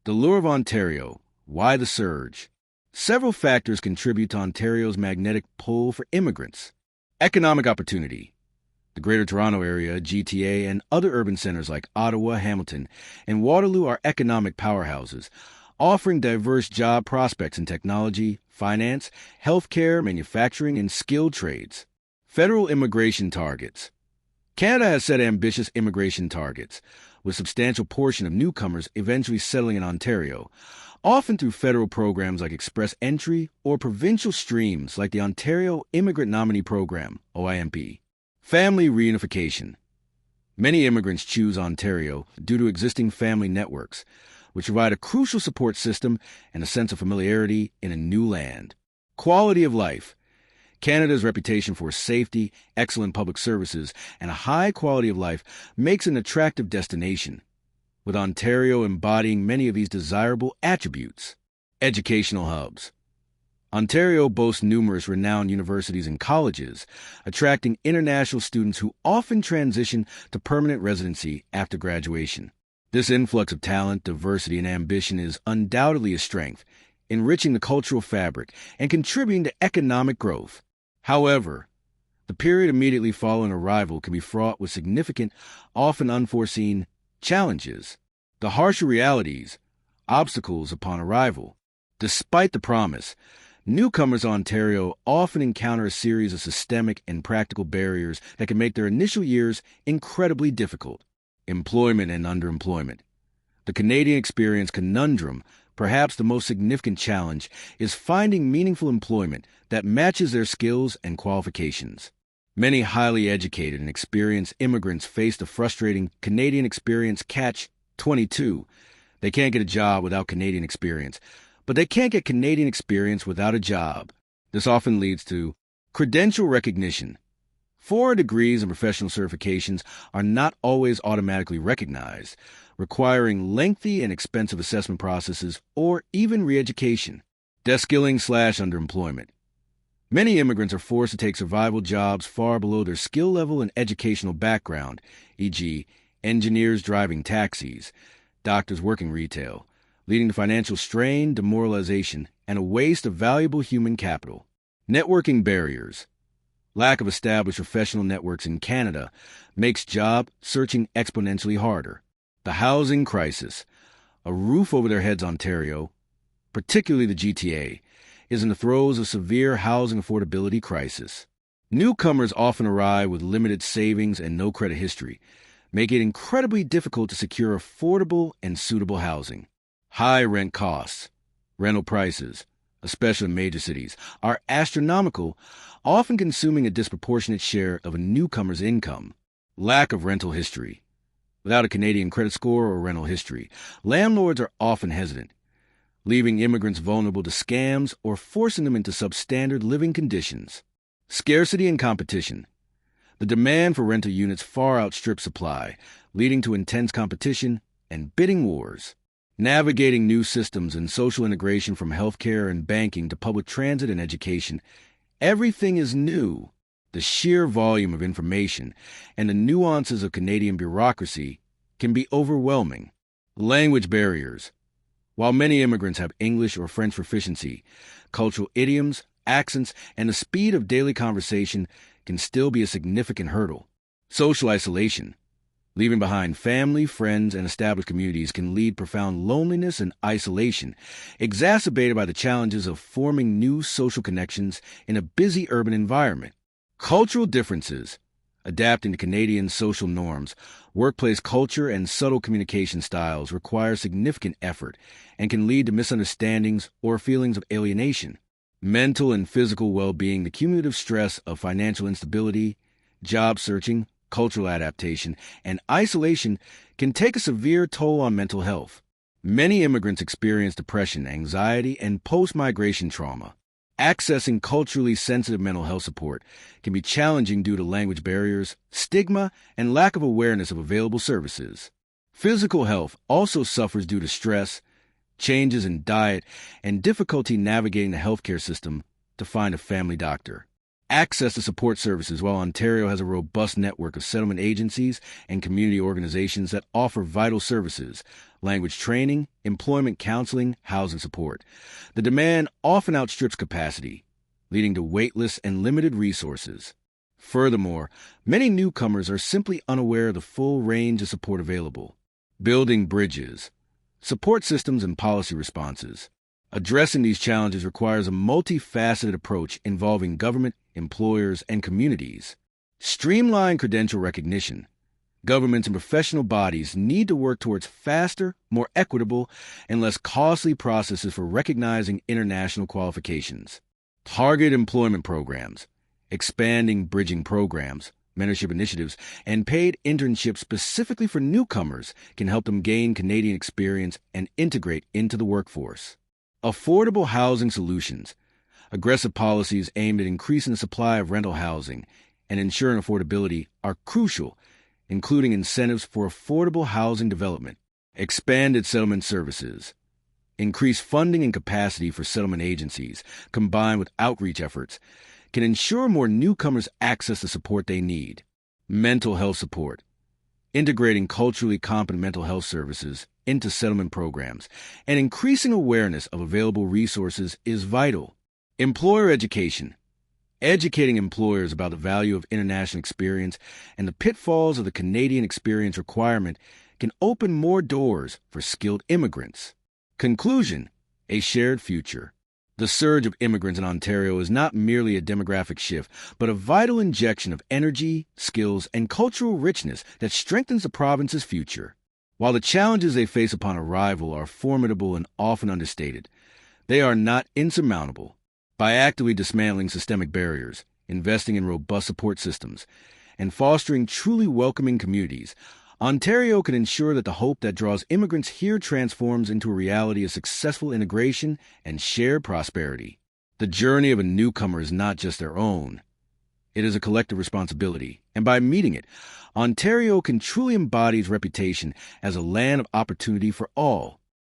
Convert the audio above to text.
The lure of Ontario. Why the surge? Several factors contribute to Ontario's magnetic pull for immigrants. Economic opportunity. The Greater Toronto Area, GTA, and other urban centers like Ottawa, Hamilton, and Waterloo are economic powerhouses, offering diverse job prospects in technology, finance, healthcare, manufacturing, and skilled trades. Federal immigration targets. Canada has set ambitious immigration targets, with a substantial portion of newcomers eventually settling in Ontario, often through federal programs like Express Entry or provincial streams like the Ontario Immigrant Nominee Program, OIMP. Family reunification. Many immigrants choose Ontario due to existing family networks, which provide a crucial support system and a sense of familiarity in a new land. Quality of life. Canada's reputation for safety, excellent public services, and a high quality of life makes it an attractive destination, with Ontario embodying many of these desirable attributes. Educational hubs. Ontario boasts numerous renowned universities and colleges, attracting international students who often transition to permanent residency after graduation. This influx of talent, diversity, and ambition is undoubtedly a strength, enriching the cultural fabric and contributing to economic growth. However, the period immediately following arrival can be fraught with significant, often unforeseen, challenges. The harsher realities, obstacles upon arrival. Despite the promise, newcomers to Ontario often encounter a series of systemic and practical barriers that can make their initial years incredibly difficult. Employment and underemployment. The Canadian experience conundrum, perhaps the most significant challenge, is finding meaningful employment that matches their skills and qualifications. Many highly educated and experienced immigrants face the frustrating Canadian experience catch-22. They can't get a job without Canadian experience, but they can't get Canadian experience without a job. This often leads to credential recognition. Foreign degrees and professional certifications are not always automatically recognized, requiring lengthy and expensive assessment processes or even re-education. Deskilling/underemployment. Many immigrants are forced to take survival jobs far below their skill level and educational background, e.g., engineers driving taxis, doctors working retail, leading to financial strain, demoralization, and a waste of valuable human capital. Networking barriers. Lack of established professional networks in Canada makes job searching exponentially harder. The housing crisis. A roof over their heads, Ontario, particularly the GTA, is in the throes of severe housing affordability crisis. Newcomers often arrive with limited savings and no credit history, making it incredibly difficult to secure affordable and suitable housing. High rent costs. Rental prices, especially in major cities, are astronomical, often consuming a disproportionate share of a newcomer's income. Lack of rental history. Without a Canadian credit score or rental history, landlords are often hesitant, leaving immigrants vulnerable to scams or forcing them into substandard living conditions. Scarcity and competition. The demand for rental units far outstrips supply, leading to intense competition and bidding wars. Navigating new systems and social integration from healthcare and banking to public transit and education. Everything is new. The sheer volume of information and the nuances of Canadian bureaucracy can be overwhelming. Language barriers. While many immigrants have English or French proficiency, cultural idioms, accents, and the speed of daily conversation can still be a significant hurdle. Social isolation. Leaving behind family, friends, and established communities can lead to profound loneliness and isolation, exacerbated by the challenges of forming new social connections in a busy urban environment. Cultural differences. Adapting to Canadian social norms, workplace culture, and subtle communication styles require significant effort and can lead to misunderstandings or feelings of alienation. Mental and physical well-being. The cumulative stress of financial instability, job searching, cultural adaptation, and isolation can take a severe toll on mental health. Many immigrants experience depression, anxiety, and post-migration trauma. Accessing culturally sensitive mental health support can be challenging due to language barriers, stigma, and lack of awareness of available services. Physical health also suffers due to stress, changes in diet, and difficulty navigating the healthcare system to find a family doctor. Access to support services. While Ontario has a robust network of settlement agencies and community organizations that offer vital services, language training, employment counseling, housing support, the demand often outstrips capacity, leading to wait lists and limited resources. Furthermore, many newcomers are simply unaware of the full range of support available. Building bridges, support systems, and policy responses. Addressing these challenges requires a multifaceted approach involving government, employers, and communities. Streamline credential recognition. Governments and professional bodies need to work towards faster, more equitable, and less costly processes for recognizing international qualifications. Target employment programs. Expanding bridging programs, mentorship initiatives, and paid internships specifically for newcomers can help them gain Canadian experience and integrate into the workforce. Affordable housing solutions. Aggressive policies aimed at increasing the supply of rental housing and ensuring affordability are crucial, including incentives for affordable housing development. Expanded settlement services. Increased funding and capacity for settlement agencies, combined with outreach efforts, can ensure more newcomers access the support they need. Mental health support. Integrating culturally competent mental health services into settlement programs and increasing awareness of available resources is vital. Employer education. Educating employers about the value of international experience and the pitfalls of the Canadian experience requirement can open more doors for skilled immigrants. Conclusion: a shared future. The surge of immigrants in Ontario is not merely a demographic shift, but a vital injection of energy, skills, and cultural richness that strengthens the province's future. While the challenges they face upon arrival are formidable and often understated, they are not insurmountable. By actively dismantling systemic barriers, investing in robust support systems, and fostering truly welcoming communities, Ontario can ensure that the hope that draws immigrants here transforms into a reality of successful integration and shared prosperity. The journey of a newcomer is not just their own. It is a collective responsibility, and by meeting it, Ontario can truly embody its reputation as a land of opportunity for all.